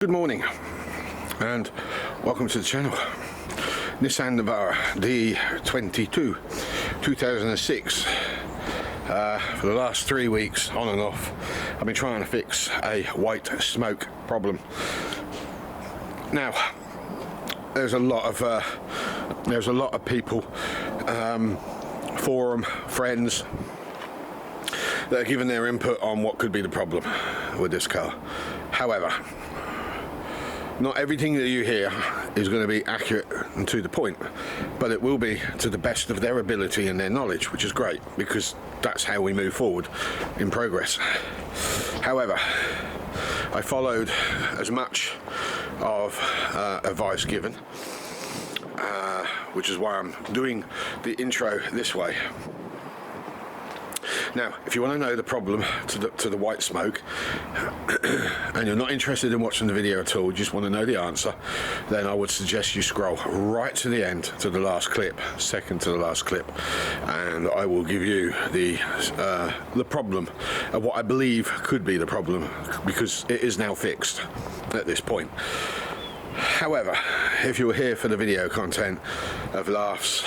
Good morning and welcome to the channel. Nissan Navara D22 2006. For the last 3 weeks on and off I've been trying to fix a white smoke problem. Now there's a lot of people, forum friends, that are giving their input on what could be the problem with this car. However, not everything that you hear is going to be accurate and to the point, but it will be to the best of their ability and their knowledge, which is great because that's how we move forward in progress. However, I followed as much of advice given, which is why I'm doing the intro this way. Now, if you want to know the problem to the white smoke, and you're not interested in watching the video at all, you just want to know the answer, then I would suggest you scroll right to the end, to the last clip, second to the last clip, and I will give you the problem of what I believe could be the problem, because it is now fixed at this point. However, if you're here for the video content of laughs,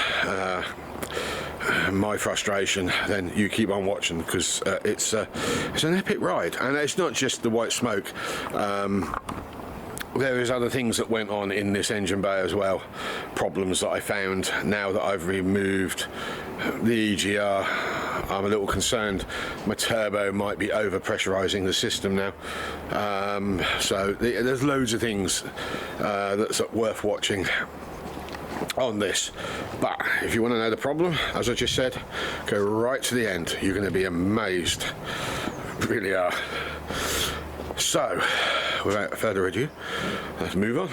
my frustration, then you keep on watching, because it's an epic ride. And it's not just the white smoke, there is other things that went on in this engine bay as well, problems that I found now that I've removed the EGR. I'm a little concerned my turbo might be over pressurizing the system now, so there's loads of things that's worth watching on this. But if you want to know the problem, as I just said, go right to the end. You're going to be amazed, really are. So without further ado, let's move on.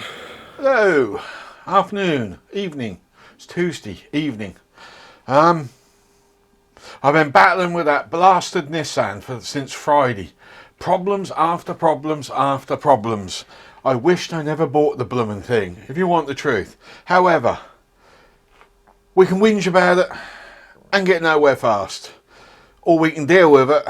Hello, afternoon, evening. It's Tuesday evening. I've been battling with that blasted Nissan since Friday. Problems after problems after problems. I wished I never bought the blooming thing, if you want the truth. However, we can whinge about it and get nowhere fast. Or we can deal with it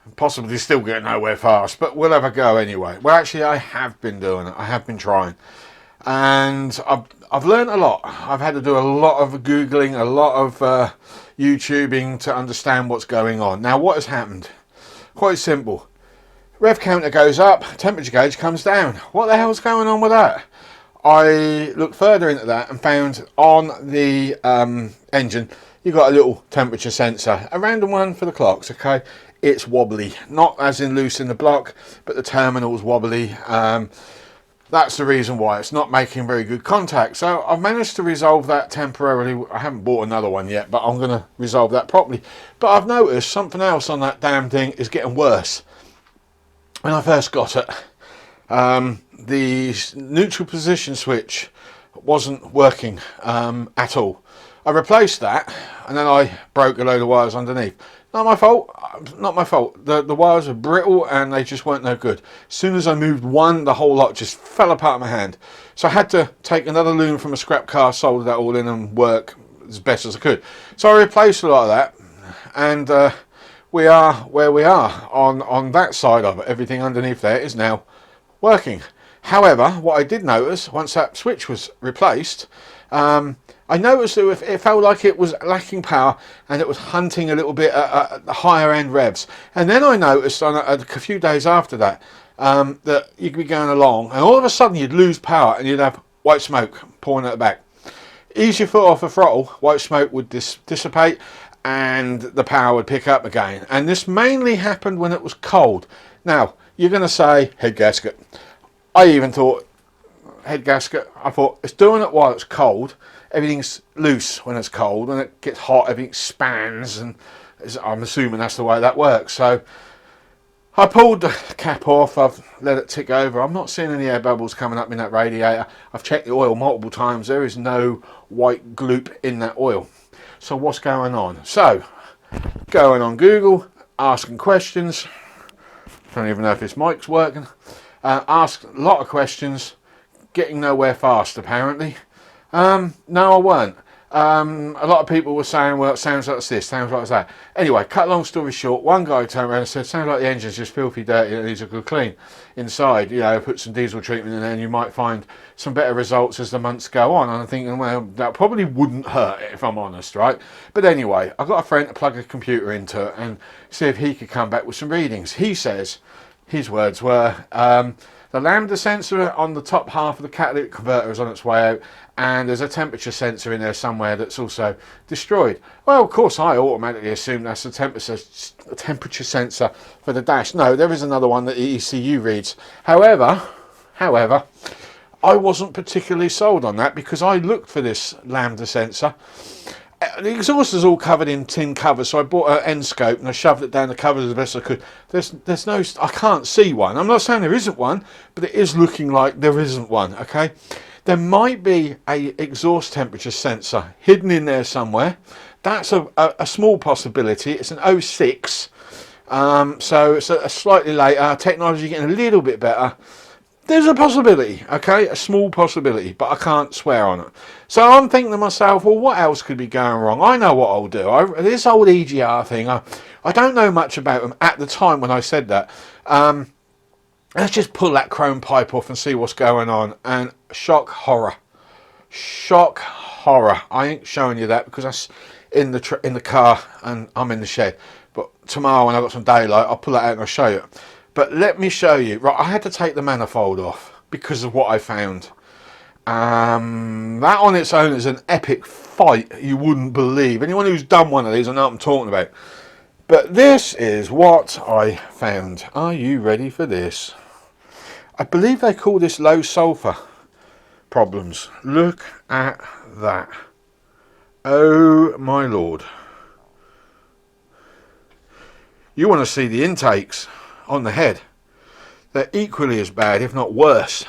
and possibly still get nowhere fast, but we'll have a go anyway. Well, actually, I have been doing it. I have been trying. And I've learned a lot. I've had to do a lot of Googling, a lot of YouTubing to understand what's going on. Now, what has happened? Quite simple. Rev counter goes up, temperature gauge comes down. What the hell's going on with that? I looked further into that and found on the engine you've got a little temperature sensor, a random one for the clocks. Okay, it's wobbly, not as in loose in the block, but the terminal's wobbly. That's the reason why it's not making very good contact. So I've managed to resolve that temporarily. I haven't bought another one yet, but I'm going to resolve that properly. But I've noticed something else on that damn thing is getting worse. When I first got it, the neutral position switch wasn't working at all. I replaced that and then I broke a load of wires underneath. Not my fault, not my fault. The wires were brittle and they just weren't no good. As soon as I moved one, the whole lot just fell apart of my hand. So I had to take another loom from a scrap car, solder that all in and work as best as I could. So I replaced a lot of that, and we are where we are on that side of it. Everything underneath there is now working. However, what I did notice once that switch was replaced, I noticed that it felt like it was lacking power and it was hunting a little bit at the higher end revs. And then I noticed on a few days after that, that you could be going along and all of a sudden you'd lose power and you'd have white smoke pouring at the back. Ease your foot off the throttle, white smoke would dissipate and the power would pick up again. And this mainly happened when it was cold. Now, you're going to say head gasket. I even thought head gasket. I thought it's doing it while it's cold. Everything's loose when it's cold. When it gets hot, everything spans, and I'm assuming that's the way that works. So I pulled the cap off. I've let it tick over. I'm not seeing any air bubbles coming up in that radiator. I've checked the oil multiple times. There is no white gloop in that oil. So what's going on? So going on Google, asking questions. Don't even know if this mic's working. Asked a lot of questions, getting nowhere fast apparently. No, I weren't. A lot of people were saying, well, it sounds like this, sounds like that. Anyway, cut long story short, one guy turned around and said, sounds like the engine's just filthy dirty and it needs a good clean inside. You know, put some diesel treatment in there and you might find some better results as the months go on. And I'm thinking, well, that probably wouldn't hurt if I'm honest, right? But anyway, I got a friend to plug a computer into it and see if he could come back with some readings. He says, his words were, the lambda sensor on the top half of the catalytic converter is on its way out, and there's a temperature sensor in there somewhere that's also destroyed. Well, of course, I automatically assume that's a temperature sensor for the dash. No, there is another one that the ECU reads. However, I wasn't particularly sold on that because I looked for this lambda sensor. The exhaust is all covered in tin covers, so I bought an end scope and I shoved it down the covers as best I could. There's no, I can't see one. I'm not saying there isn't one, but it is looking like there isn't one, okay? There might be a exhaust temperature sensor hidden in there somewhere. That's a small possibility. It's an 06, so it's a slightly later, technology getting a little bit better. There's a possibility, okay, a small possibility, but I can't swear on it. So I'm thinking to myself, well, what else could be going wrong? I know what I'll do. This old EGR thing, I don't know much about them at the time when I said that. Let's just pull that chrome pipe off and see what's going on. And shock horror. Shock horror. I ain't showing you that because that's in the car and I'm in the shed. But tomorrow when I've got some daylight, I'll pull that out and I'll show you. But let me show you. Right, I had to take the manifold off because of what I found. That on its own is an epic fight you wouldn't believe. Anyone who's done one of these, I know what I'm talking about. But this is what I found. Are you ready for this? I believe they call this low sulfur problems. Look at that. Oh my lord. You want to see the intakes on the head. They're equally as bad, if not worse.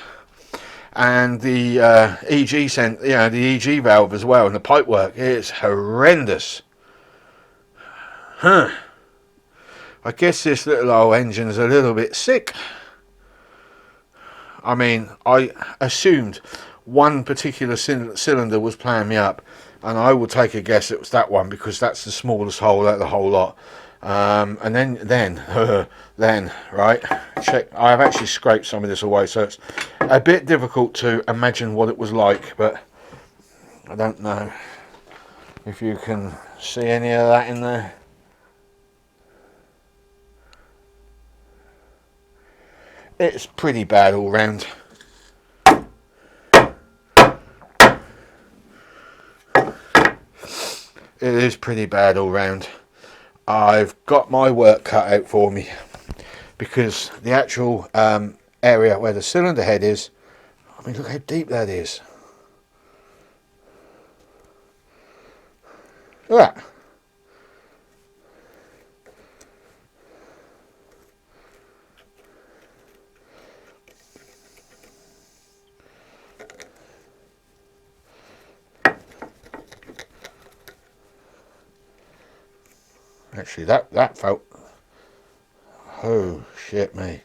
And the the EG valve as well, and the pipework is horrendous. Huh. I guess this little old engine's a little bit sick. I mean, I assumed one particular cylinder was playing me up, and I will take a guess it was that one because that's the smallest hole out of the whole lot. And then right, check. I have actually scraped some of this away, so it's a bit difficult to imagine what it was like, but I don't know if you can see any of that in there. It's pretty bad all round. It is pretty bad all round. I've got my work cut out for me because the actual area where the cylinder head is, I mean, look how deep that is. Look at that. Actually, that felt, oh shit me.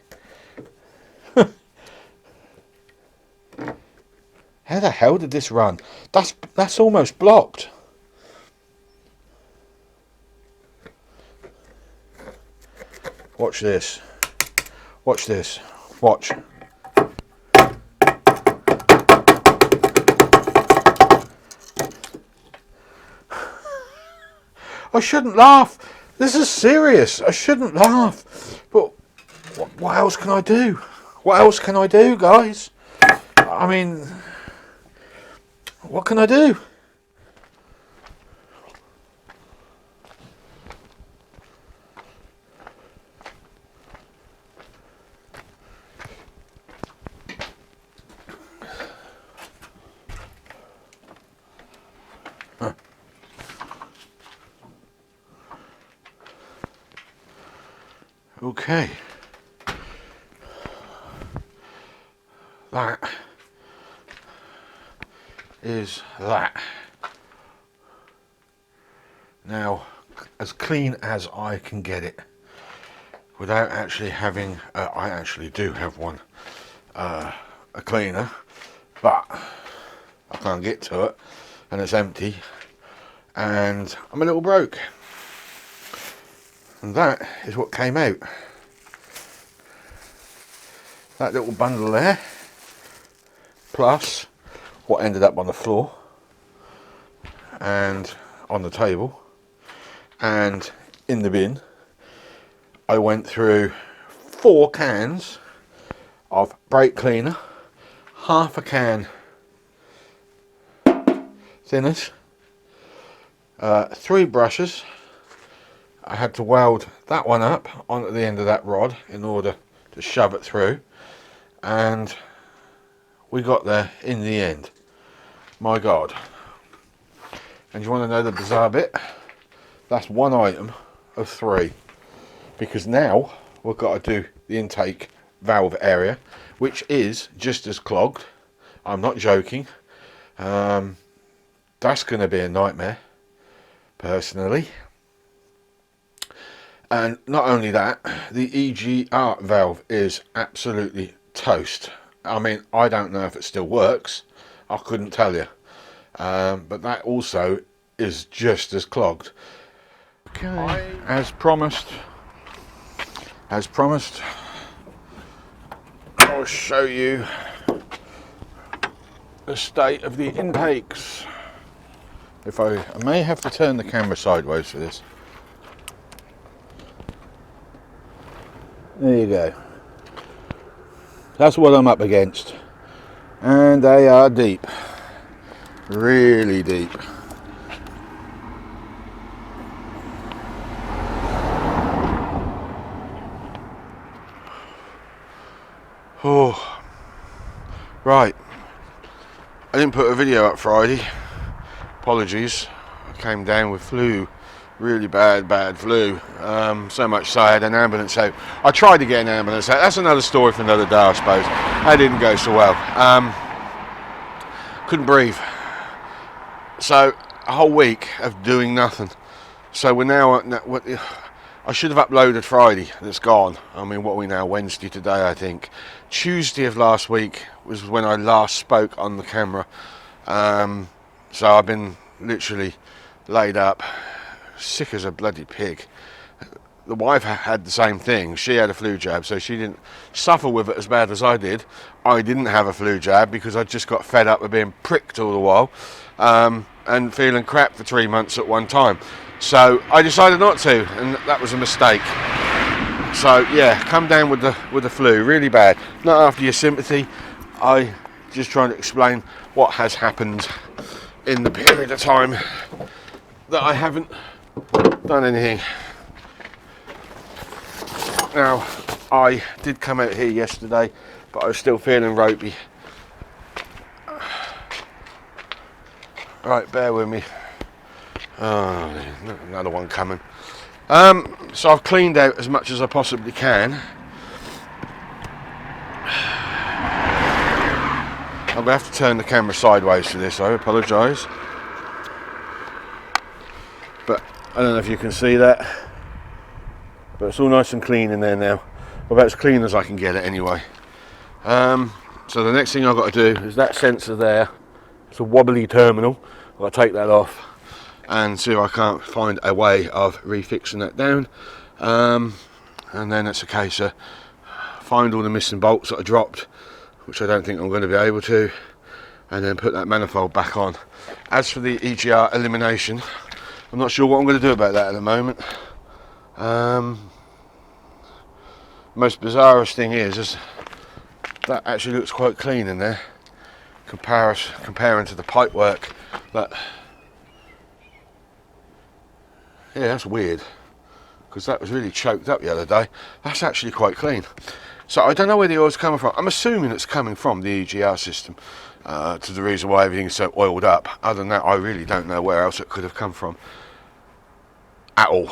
How the hell did this run? That's almost blocked. Watch this. Watch this. Watch. I shouldn't laugh. This is serious. I shouldn't laugh. But what else can I do? What else can I do, guys? I mean, what can I do? Okay, that is that. Now, as clean as I can get it, without actually having, I actually do have one, a cleaner, but I can't get to it, and it's empty. and I'm a little broke. And that is what came out. That little bundle there, plus what ended up on the floor and on the table and in the bin. I went through 4 cans of brake cleaner, half a can thinners, 3 brushes. I had to weld that one up onto the end of that rod in order to shove it through, and we got there in the end. My God. And you want to know the bizarre bit? That's one item of 3, because now we've got to do the intake valve area, which is just as clogged. I'm not joking. That's going to be a nightmare, personally. And not only that, the EGR valve is absolutely toast. I mean, I don't know if it still works. I couldn't tell you. But that also is just as clogged. Okay, as promised, I'll show you the state of the intakes. If I may have to turn the camera sideways for this. There you go. That's what I'm up against. And they are deep. Really deep. Oh, right. I didn't put a video up Friday. Apologies. I came down with flu. Really bad flu. So much so I had an ambulance out. I tried to get an ambulance out. That's another story for another day, I suppose. That didn't go so well. Couldn't breathe. So a whole week of doing nothing. So we're now I should have uploaded Friday. That's gone. I mean, what are we now? Wednesday today, I think. Tuesday of last week was when I last spoke on the camera. So I've been literally laid up, sick as a bloody pig. The wife had the same thing. She had a flu jab, so she didn't suffer with it as bad as I did. I didn't have a flu jab because I just got fed up with being pricked all the while, and feeling crap for 3 months at one time. So I decided not to, and that was a mistake. So yeah, come down with the flu, really bad. Not after your sympathy. I just trying to explain what has happened in the period of time that I haven't done anything. Now, I did come out here yesterday, but I was still feeling ropey. Right, bear with me. Oh, another one coming. So I've cleaned out as much as I possibly can. I'm going to have to turn the camera sideways for this, I apologise. But I don't know if you can see that. But it's all nice and clean in there now. Well, about as clean as I can get it anyway. So the next thing I've got to do is that sensor there. It's a wobbly terminal. I've got to take that off and see if I can't find a way of refixing that down. And then it's a case of find all the missing bolts that I dropped, which I don't think I'm going to be able to, and then put that manifold back on. As for the EGR elimination, I'm not sure what I'm going to do about that at the moment. Most bizarrest thing is that actually looks quite clean in there, comparing to the pipe work. But yeah, that's weird, because that was really choked up the other day. That's actually quite clean. So I don't know where the oil's coming from. I'm assuming it's coming from the EGR system, to the reason why everything's so oiled up. Other than that, I really don't know where else it could have come from at all.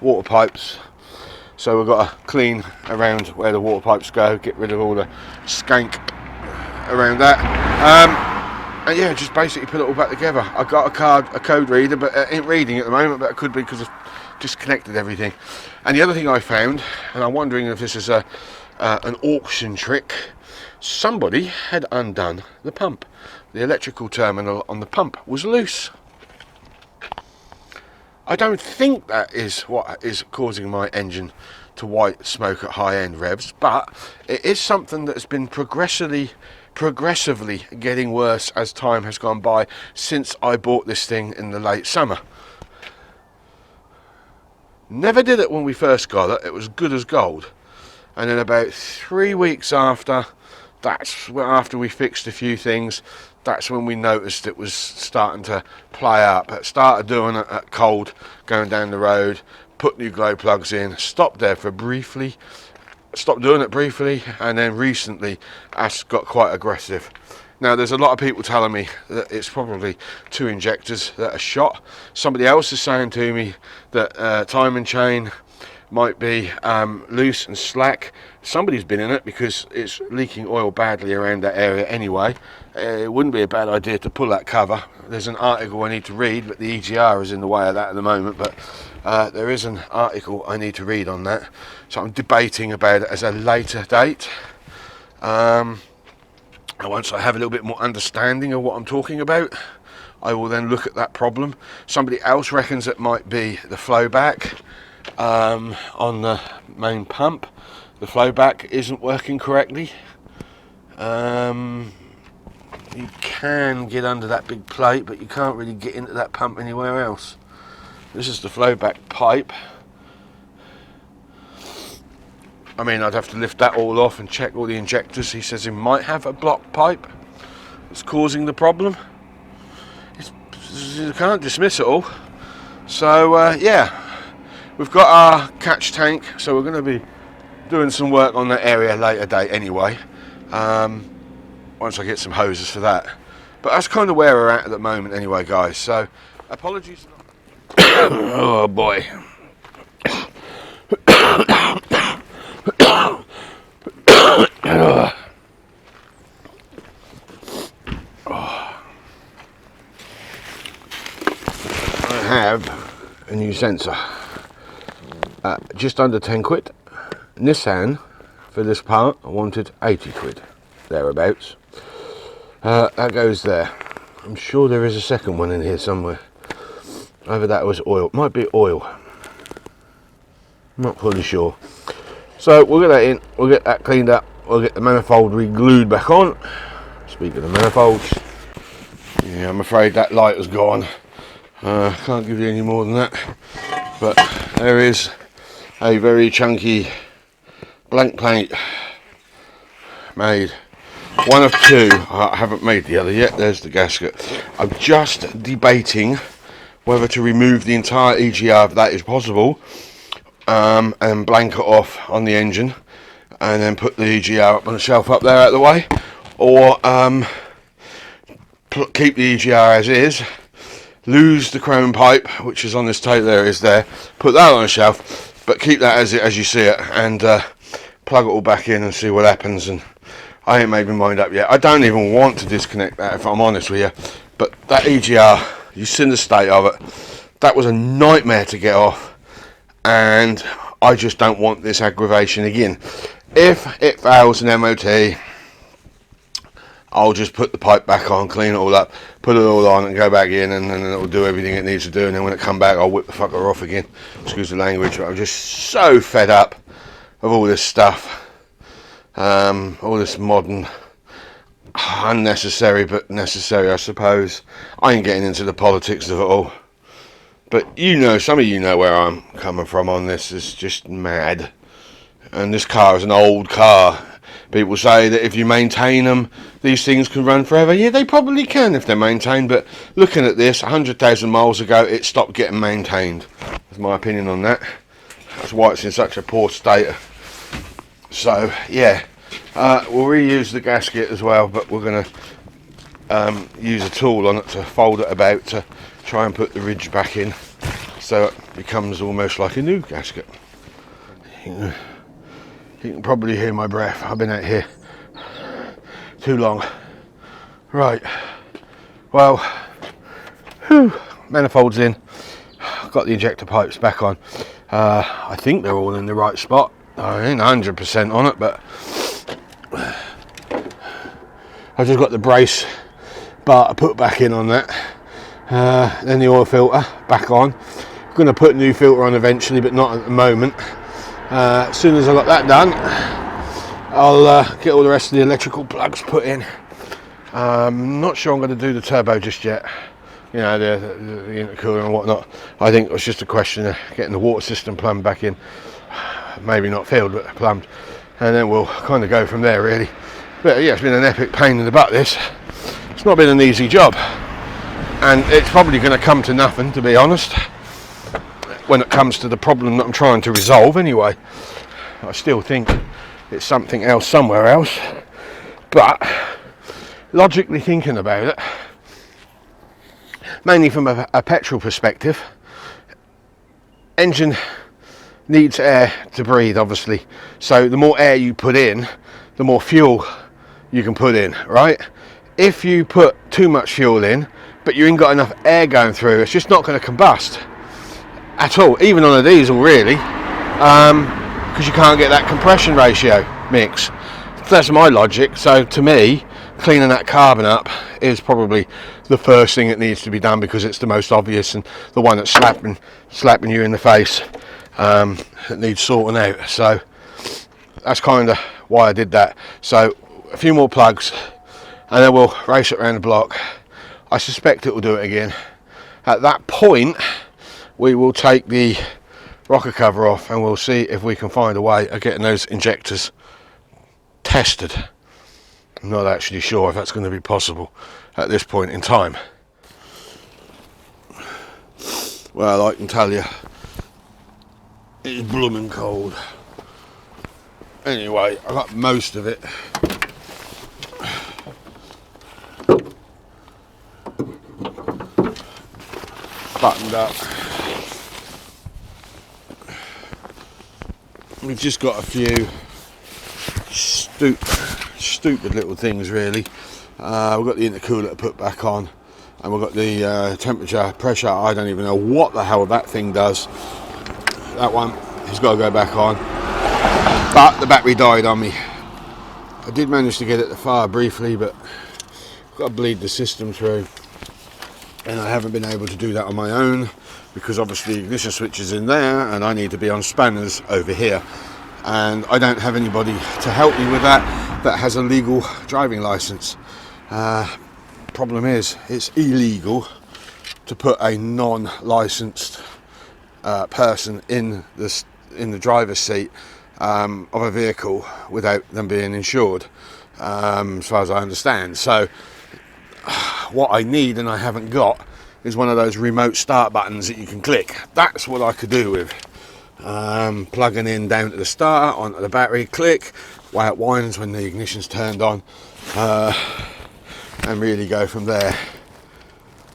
Water pipes. So we've got to clean around where the water pipes go, get rid of all the skank around that. And yeah, just basically put it all back together. I got a code reader, but it ain't reading at the moment, but it could be because I've disconnected everything. And the other thing I found, and I'm wondering if this is an auction trick, somebody had undone the pump. The electrical terminal on the pump was loose. I don't think that is what is causing my engine to white smoke at high end revs, but it is something that's been progressively getting worse as time has gone by since I bought this thing in the late summer. Never did it when we first got it. It was good as gold. And then about 3 weeks after, after we fixed a few things, that's when we noticed it was starting to play up. It started doing it at cold, going down the road, put new glow plugs in, stopped doing it briefly, and then recently that's got quite aggressive. Now there's a lot of people telling me that it's probably 2 injectors that are shot. Somebody else is saying to me that timing chain might be loose and slack. Somebody's been in it because it's leaking oil badly around that area anyway. It wouldn't be a bad idea to pull that cover. There's an article I need to read, but the EGR is in the way of that at the moment, but there is an article I need to read on that, so I'm debating about it as a later date. And once I have a little bit more understanding of what I'm talking about, I will then look at that problem. Somebody else reckons it might be the flow back on the main pump. The flow back isn't working correctly. You can get under that big plate, but you can't really get into that pump anywhere else. This is the flow back pipe. I mean, I'd have to lift that all off and check all the injectors. He says he might have a blocked pipe that's causing the problem. You can't dismiss it all. So yeah, we've got our catch tank, so we're going to be doing some work on that area later date anyway, once I get some hoses for that. But that's kind of where we're at the moment anyway, guys, so apologies. Oh boy. I have a new sensor, just under 10 quid. Nissan, for this part, I wanted 80 quid, thereabouts. That goes there. I'm sure there is a second one in here somewhere. Either that was oil, might be oil. I'm not fully sure. So we'll get that in, we'll get that cleaned up, we'll get the manifold re-glued back on. Speaking of manifolds, yeah, I'm afraid that light has gone. Can't give you any more than that, but there is a very chunky blank plate made. One of 2. I haven't made the other yet. There's the gasket. I'm just debating whether to remove the entire EGR if that is possible, and blank it off on the engine, and then put the EGR up on the shelf up there out of the way, or keep the EGR as is, lose the chrome pipe which is on this tape, there it is there, put that on the shelf, but keep that as you see it, and plug it all back in and see what happens. And I ain't made my mind up yet. I don't even want to disconnect that, if I'm honest with you, but that EGR, you've seen the state of it, that was a nightmare to get off, and I just don't want this aggravation again. If it fails an MOT, I'll just put the pipe back on, clean it all up, put it all on and go back in, and then it'll do everything it needs to do, and then when it come back I'll whip the fucker off again. Excuse the language, but I'm just so fed up of all this stuff, all this modern, unnecessary but necessary I suppose. I ain't getting into the politics of it all, but you know, some of you know where I'm coming from on this. It's just mad. And this car is an old car. People say that if you maintain them, these things can run forever. Yeah, they probably can if they're maintained, but looking at this, 100,000 miles ago it stopped getting maintained. That's my opinion on that. That's why it's in such a poor state. So yeah, we'll reuse the gasket as well, but we're going to use a tool on it to fold it about to try and put the ridge back in, so it becomes almost like a new gasket. You can probably hear my breath. I've been out here too long. Right, well, manifold's in, got the injector pipes back on. I think they're all in the right spot. I ain't 100% on it, but I just got the brace bar to put back in on that. Then the oil filter back on. going to put a new filter on eventually, but not at the moment. As soon as I got that done, I'll get all the rest of the electrical plugs put in. Not sure I'm going to do the turbo just yet, you know, the intercooler and whatnot. I think it's just a question of getting the water system plumbed back in, maybe not filled but plumbed, and then we'll kind of go from there really. But yeah, it's been an epic pain in the butt this. It's not been an easy job, and it's probably going to come to nothing, to be honest, when it comes to the problem that I'm trying to resolve anyway. I still think it's something else somewhere else, but logically thinking about it, mainly from a petrol perspective, engine needs air to breathe, obviously. So the more air you put in, the more fuel you can put in, right? If you put too much fuel in, but you ain't got enough air going through, it's just not going to combust at all, even on a diesel really, because you can't get that compression ratio mix. That's my logic. So to me, cleaning that carbon up is probably the first thing that needs to be done, because it's the most obvious and the one that's slapping you in the face, that needs sorting out. So that's kind of why I did that. So a few more plugs and then we'll race it around the block. I suspect it will do it again. At that point we will take the rocker cover off and we'll see if we can find a way of getting those injectors tested. I'm not actually sure if that's going to be possible at this point in time. Well, I can tell you, it's blooming cold. Anyway, I got most of it. Buttoned up. We've just got a few stupid little things really. We've got the intercooler to put back on, and we've got the temperature, pressure, I don't even know what the hell that thing does. That one has got to go back on, but the battery died on me. I did manage to get it to fire briefly, but I've got to bleed the system through, and I haven't been able to do that on my own because obviously the ignition switch is in there and I need to be on spanners over here, and I don't have anybody to help me with that has a legal driving license. Problem is, it's illegal to put a non-licensed person in the driver's seat of a vehicle without them being insured, as far as I understand. So what I need, and I haven't got, is one of those remote start buttons that you can click. That's what I could do with plugging in down to the starter, onto the battery, click, way it winds when the ignition's turned on, and really go from there.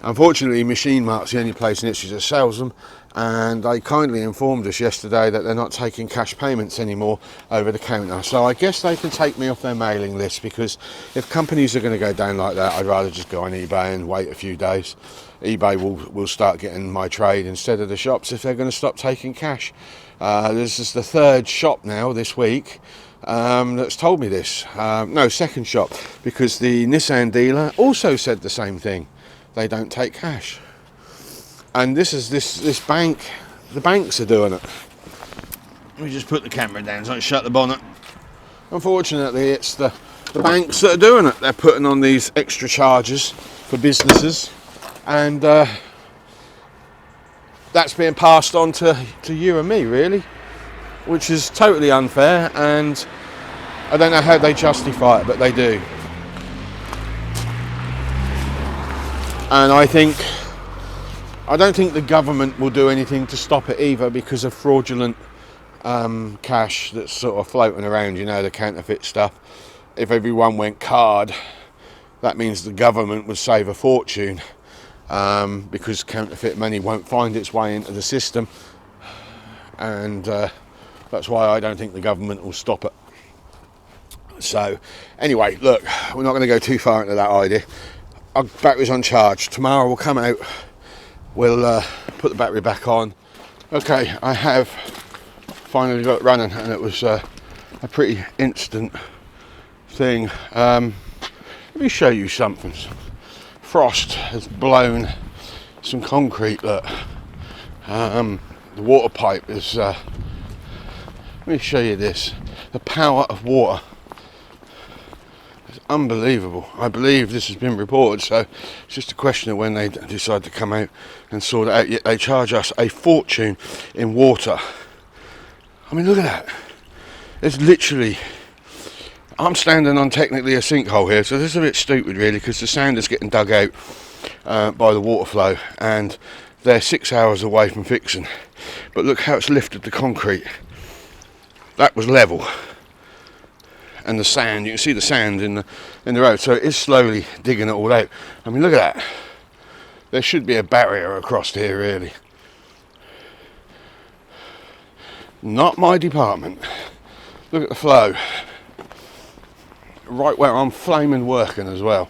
Unfortunately, Machine Mart's the only place in Ipswich that sells them, and they kindly informed us yesterday that they're not taking cash payments anymore over the counter. So I guess they can take me off their mailing list, because if companies are going to go down like that, I'd rather just go on eBay and wait a few days. eBay will start getting my trade instead of the shops if they're going to stop taking cash. This is the third shop now this week that's told me this. No, second shop, because the Nissan dealer also said the same thing. They don't take cash. And this is this bank, the banks are doing it. Let me just put the camera down so I shut the bonnet. Unfortunately, it's the banks that are doing it. They're putting on these extra charges for businesses, and that's being passed on to you and me, really, which is totally unfair, and I don't know how they justify it, but they do. And I don't think the government will do anything to stop it either, because of fraudulent cash that's sort of floating around, you know, the counterfeit stuff. If everyone went card, that means the government would save a fortune, because counterfeit money won't find its way into the system, and that's why I don't think the government will stop it. So anyway, look, we're not going to go too far into that idea. Our battery's on charge. Tomorrow we'll come out, we'll put the battery back on. Okay, I have finally got it running, and it was a pretty instant thing. Let me show you something. Frost has blown some concrete, look. The water pipe is, let me show you this. The power of water is unbelievable. I believe this has been reported, so it's just a question of when they decide to come out and sort it out. Yet they charge us a fortune in water. I mean, look at that. It's literally, I'm standing on technically a sinkhole here, so this is a bit stupid really, because the sand is getting dug out by the water flow, and they're 6 hours away from fixing. But look how it's lifted the concrete. That was level, and the sand, you can see the sand in the road, so it is slowly digging it all out. I mean, look at that. There should be a barrier across here really. Not my department. Look at the flow. Right where I'm flaming working as well.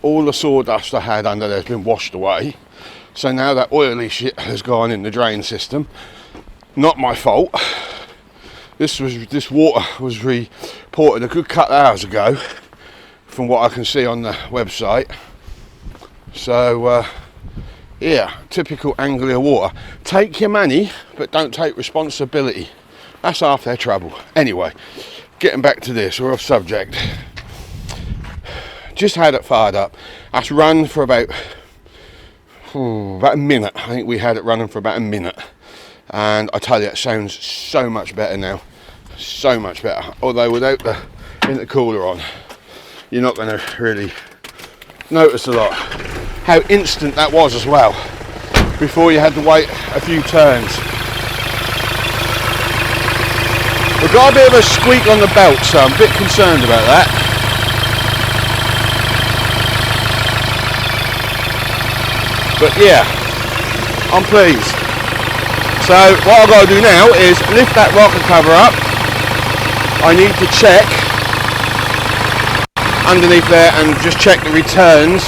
All the sawdust I had under there has been washed away. So now that oily shit has gone in the drain system. Not my fault. This water was reported a good couple of hours ago, from what I can see on the website. So yeah, typical Anglia water. Take your money, but don't take responsibility. That's half their trouble. Anyway, getting back to this, we're off subject. Just had it fired up. That's run for about a minute. I think we had it running for about a minute. And I tell you, it sounds so much better now. So much better. Although without the intercooler on, you're not going to really notice a lot. How instant that was as well. Before you had to wait a few turns. We've got a bit of a squeak on the belt, so I'm a bit concerned about that. But yeah, I'm pleased. So what I've got to do now is lift that rocker cover up. I need to check underneath there and just check the returns,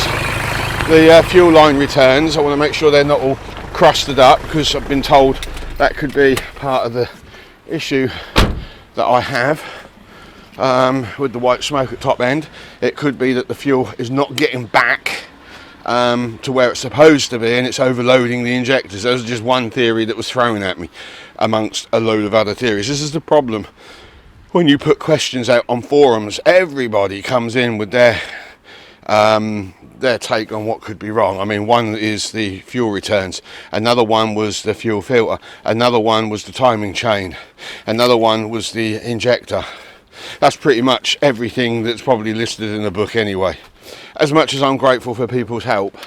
the fuel line returns. I want to make sure they're not all crusted up, because I've been told that could be part of the issue that I have with the white smoke at top end. It could be that the fuel is not getting back to where it's supposed to be, and it's overloading the injectors. That was just one theory that was thrown at me amongst a load of other theories. This is the problem when you put questions out on forums. Everybody comes in with their take on what could be wrong. I mean, one is the fuel returns, another one was the fuel filter, another one was the timing chain, another one was the injector. That's pretty much everything that's probably listed in the book anyway. As much as I'm grateful for people's help,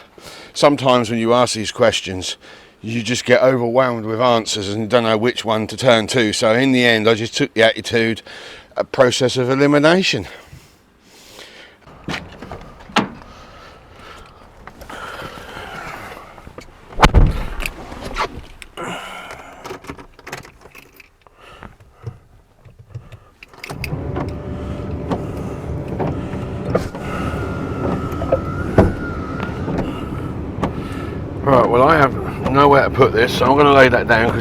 sometimes when you ask these questions, you just get overwhelmed with answers and don't know which one to turn to. So in the end, I just took the attitude, a process of elimination. Right, well, I have nowhere to put this, so I'm going to lay that down.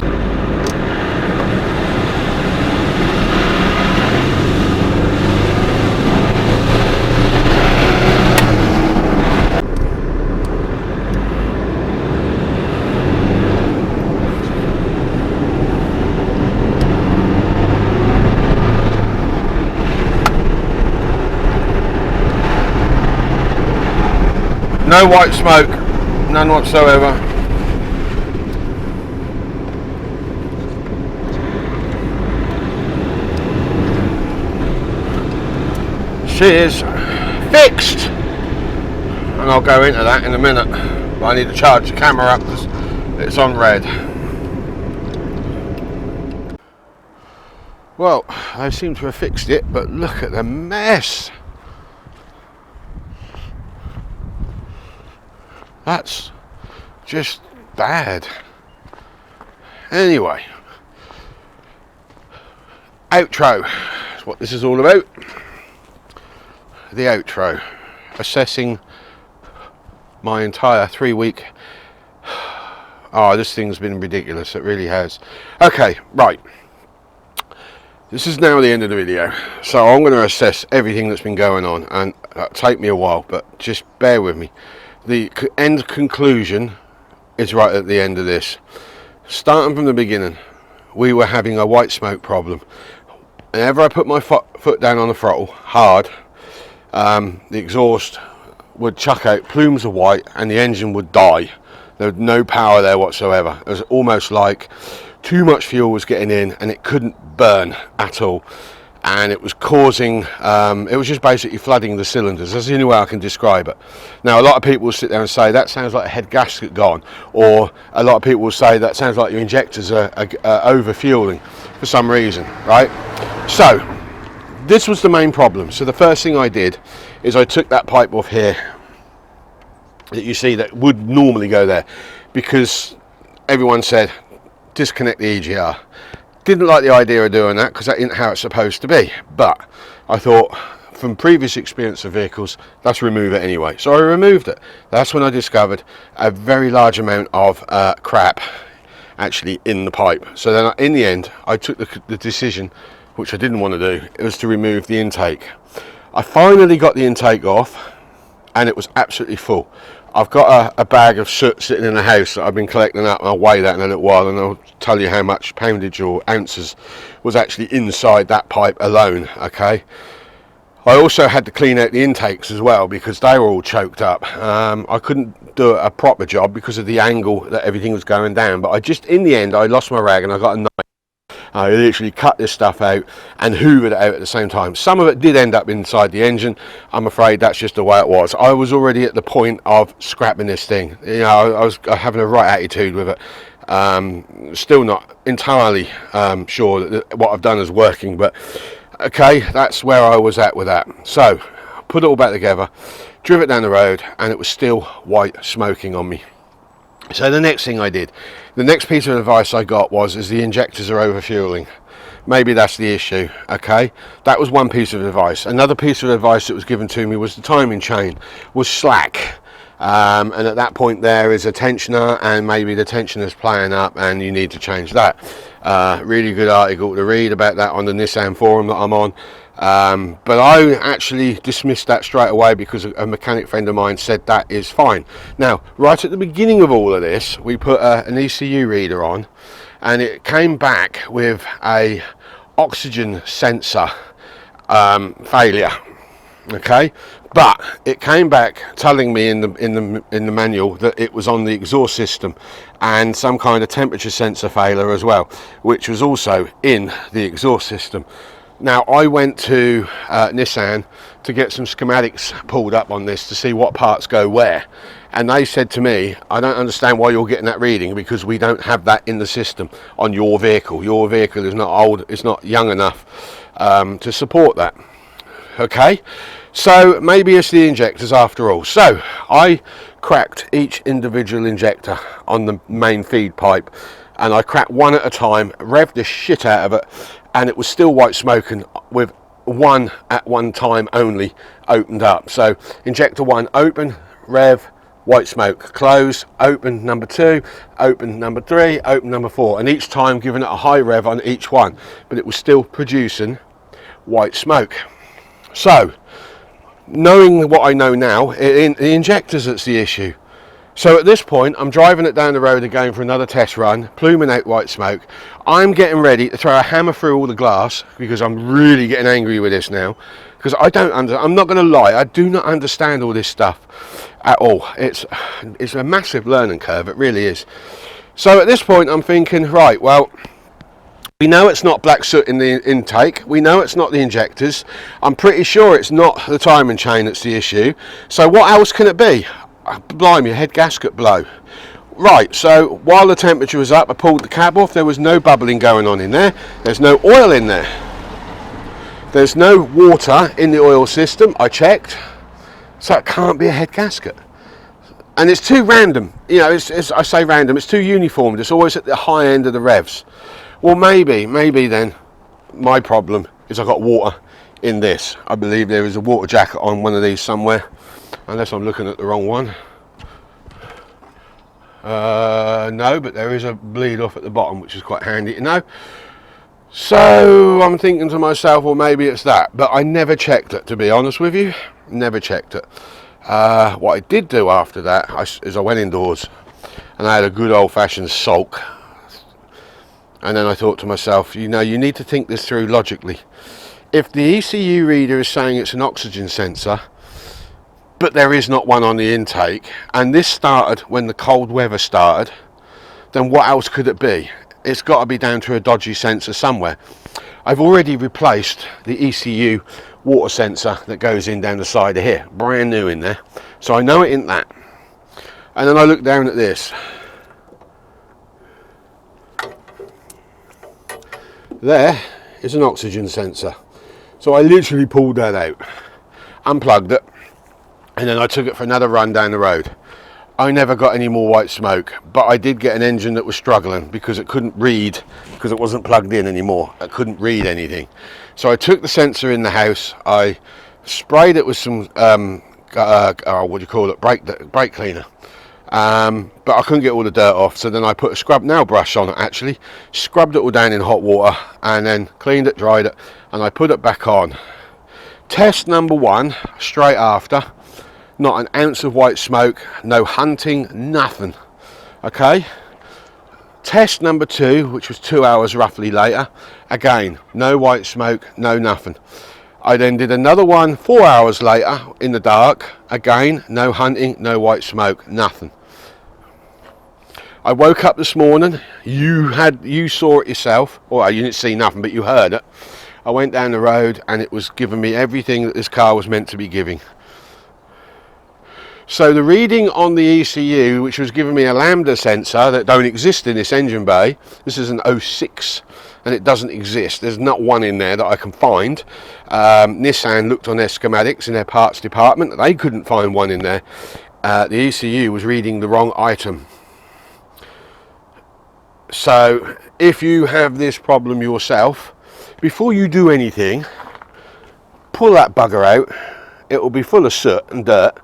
No white smoke. None whatsoever. She is fixed, and I'll go into that in a minute. But I need to charge the camera up because it's on red. Well, I seem to have fixed it, but look at the mess. That's just bad. Anyway, outro is what this is all about. The outro, assessing my entire 3-week. Oh, this thing's been ridiculous. It really has. Okay, right. This is now the end of the video, so I'm going to assess everything that's been going on, and that'll take me a while, but just bear with me. The end conclusion is right at the end of this. Starting from the beginning, we were having a white smoke problem. Whenever I put my foot down on the throttle hard, the exhaust would chuck out plumes of white and the engine would die. There was no power there whatsoever. It was almost like too much fuel was getting in and it couldn't burn at all. And it was causing, it was just basically flooding the cylinders. That's the only way I can describe it. Now, a lot of people will sit there and say, that sounds like a head gasket gone. Or a lot of people will say, that sounds like your injectors are over-fueling for some reason, right? So, this was the main problem. So the first thing I did is I took that pipe off here that you see that would normally go there, because everyone said, disconnect the EGR. Didn't like the idea of doing that because that isn't how it's supposed to be, but I thought from previous experience of vehicles, let's remove it anyway. So I removed it. That's when I discovered a very large amount of crap actually in the pipe. So then in the end I took the decision, which I didn't want to do, it was to remove the intake. I finally got the intake off and it was absolutely full. I've got a bag of soot sitting in the house that I've been collecting up, and I'll weigh that in a little while and I'll tell you how much poundage or ounces was actually inside that pipe alone, okay? I also had to clean out the intakes as well because they were all choked up. I couldn't do a proper job because of the angle that everything was going down, but in the end, I lost my rag and I got a knife. I literally cut this stuff out and hoovered it out at the same time. Some of it did end up inside the engine. I'm afraid that's just the way it was. I was already at the point of scrapping this thing. You know, I was having a right attitude with it. Still not entirely sure that what I've done is working, but okay, that's where I was at with that. So, put it all back together, drove it down the road, and it was still white smoking on me. So the next thing I did, the next piece of advice I got was the injectors are over-fueling. Maybe that's the issue, okay? That was one piece of advice. Another piece of advice that was given to me was the timing chain was slack. And at that point there is a tensioner, and maybe the tensioner's playing up and you need to change that. Really good article to read about that on the Nissan forum that I'm on. But I actually dismissed that straight away because a mechanic friend of mine said that is fine. Now, right at the beginning of all of this, we put an ECU reader on, and it came back with a oxygen sensor failure. Okay, but it came back telling me in the manual that it was on the exhaust system and some kind of temperature sensor failure as well, which was also in the exhaust system. Now, I went to Nissan to get some schematics pulled up on this to see what parts go where, and they said to me, I don't understand why you're getting that reading, because we don't have that in the system on your vehicle. Your vehicle is not old, it's not young enough to support that. Okay, so maybe it's the injectors after all. So I cracked each individual injector on the main feed pipe, and I cracked one at a time, revved the shit out of it, and it was still white smoking with one at one time only opened up. So injector one open, rev, white smoke, close, open number two, open number three, open number four, and each time giving it a high rev on each one, but it was still producing white smoke. So, knowing what I know now, the injectors that's the issue. So at this point, I'm driving it down the road again for another test run, pluming out white smoke. I'm getting ready to throw a hammer through all the glass because I'm really getting angry with this now. Because I'm not going to lie, I do not understand all this stuff at all. It's a massive learning curve, it really is. So at this point, I'm thinking, right, well, we know it's not black soot in the intake. We know it's not the injectors. I'm pretty sure it's not the timing chain that's the issue. So what else can it be? Blimey, a head gasket blow. Right, so while the temperature was up, I pulled the cab off. There was no bubbling going on in there. There's no oil in there. There's no water in the oil system. I checked. So it can't be a head gasket. And it's too random. You know, I say random. It's too uniform. It's always at the high end of the revs. Well, maybe then my problem is I've got water in this. I believe there is a water jacket on one of these somewhere, unless I'm looking at the wrong one. No, but there is a bleed off at the bottom, which is quite handy to know. So I'm thinking to myself, well, maybe it's that, but I never checked it, to be honest with you. Never checked it. What I did do after that is I went indoors and I had a good old-fashioned sulk. And then I thought to myself, you know, you need to think this through logically. If the ECU reader is saying it's an oxygen sensor, but there is not one on the intake, and this started when the cold weather started, then what else could it be? It's got to be down to a dodgy sensor somewhere. I've already replaced the ECU water sensor that goes in down the side of here, brand new in there, so I know it isn't that. And then I look down at this. There is an oxygen sensor. So I literally pulled that out, unplugged it, and then I took it for another run down the road. I never got any more white smoke, but I did get an engine that was struggling because it couldn't read, because it wasn't plugged in anymore. It couldn't read anything. So I took the sensor in the house, I sprayed it with some, what do you call it, brake cleaner. But I couldn't get all the dirt off, so then I put a scrub nail brush on it actually, scrubbed it all down in hot water, and then cleaned it, dried it, and I put it back on. Test number 1, straight after, not an ounce of white smoke, no hunting, nothing. Okay. Test number 2, which was 2 hours roughly later, again, no white smoke, no nothing. I then did another one 4 hours later in the dark, again, no hunting, no white smoke, nothing. I woke up this morning, you saw it yourself, or you didn't see nothing, but you heard it. I went down the road and it was giving me everything that this car was meant to be giving. So the reading on the ECU, which was giving me a lambda sensor that don't exist in this engine bay, this is an 06 and it doesn't exist, there's not one in there that I can find. Nissan looked on their schematics in their parts department, they couldn't find one in there. The ECU was reading the wrong item. So if you have this problem yourself, before you do anything, pull that bugger out. It will be full of soot and dirt.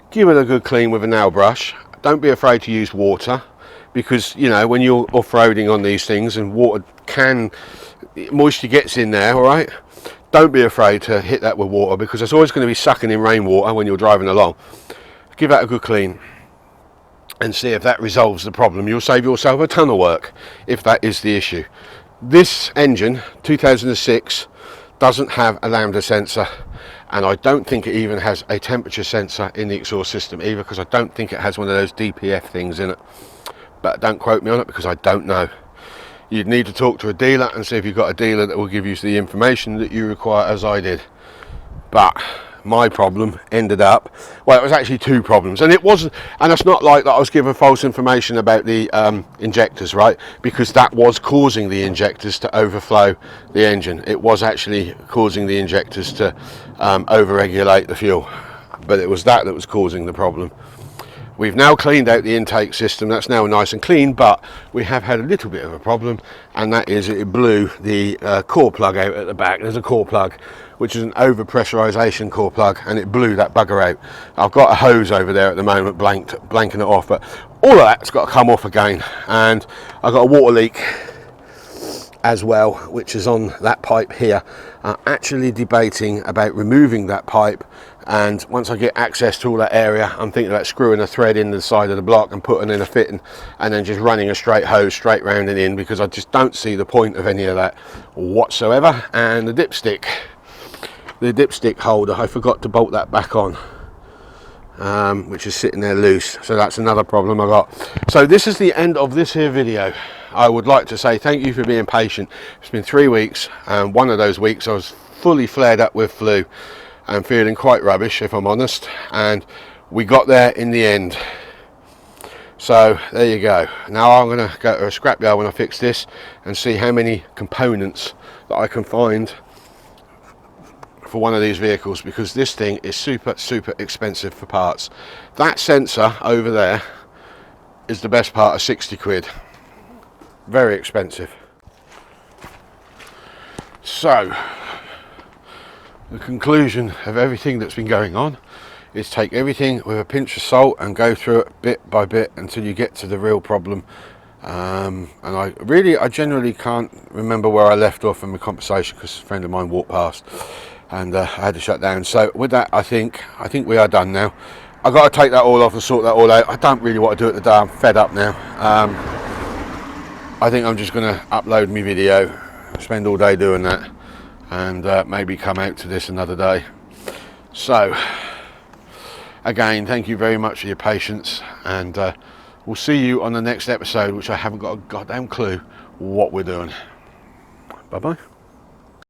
Give it a good clean with a nail brush. Don't be afraid to use water, because you know when you're off-roading on these things and water moisture gets in there, all right? Don't be afraid to hit that with water, because it's always going to be sucking in rainwater when you're driving along. Give that a good clean and see if that resolves the problem. You'll save yourself a ton of work if that is the issue. This engine, 2006, doesn't have a lambda sensor, and I don't think it even has a temperature sensor in the exhaust system either, because I don't think it has one of those DPF things in it. But don't quote me on it, because I don't know. You'd need to talk to a dealer and see if you've got a dealer that will give you the information that you require, as I did. But my problem ended up, well, it was actually 2 problems, and it wasn't, and it's not like that I was given false information about the injectors, right? Because that was causing the injectors to overflow the engine. It was actually causing the injectors to over-regulate the fuel, but it was that was causing the problem. We've now cleaned out the intake system, that's now nice and clean, but we have had a little bit of a problem, and that is it blew the core plug out at the back. There's a core plug, which is an over pressurization core plug, and it blew that bugger out. I've got a hose over there at the moment blanking it off, but all of that's got to come off again. And I've got a water leak as well, which is on that pipe here. I'm actually debating about removing that pipe, and once I get access to all that area, I'm thinking about screwing a thread in the side of the block and putting in a fitting, and then just running a straight hose straight round and in, because I just don't see the point of any of that whatsoever. And the dipstick holder, I forgot to bolt that back on, which is sitting there loose, so that's another problem I got. So this is the end of this here video. I would like to say thank you for being patient. It's been 3 weeks, and one of those weeks I was fully flared up with flu and feeling quite rubbish, if I'm honest, and we got there in the end. So there you go. Now I'm going to go to a scrapyard when I fix this and see how many components that I can find for one of these vehicles, because this thing is super expensive for parts. That sensor over there is the best part of 60 quid. Very expensive. So the conclusion of everything that's been going on is take everything with a pinch of salt and go through it bit by bit until you get to the real problem. And I generally can't remember where I left off in the conversation, because a friend of mine walked past and I had to shut down. So with that, I think we are done now. I've got to take that all off and sort that all out. I don't really want to do it today. I'm fed up now. I think I'm just going to upload my video, spend all day doing that, and maybe come out to this another day. So again, thank you very much for your patience, and we'll see you on the next episode, which I haven't got a goddamn clue what we're doing. Bye bye.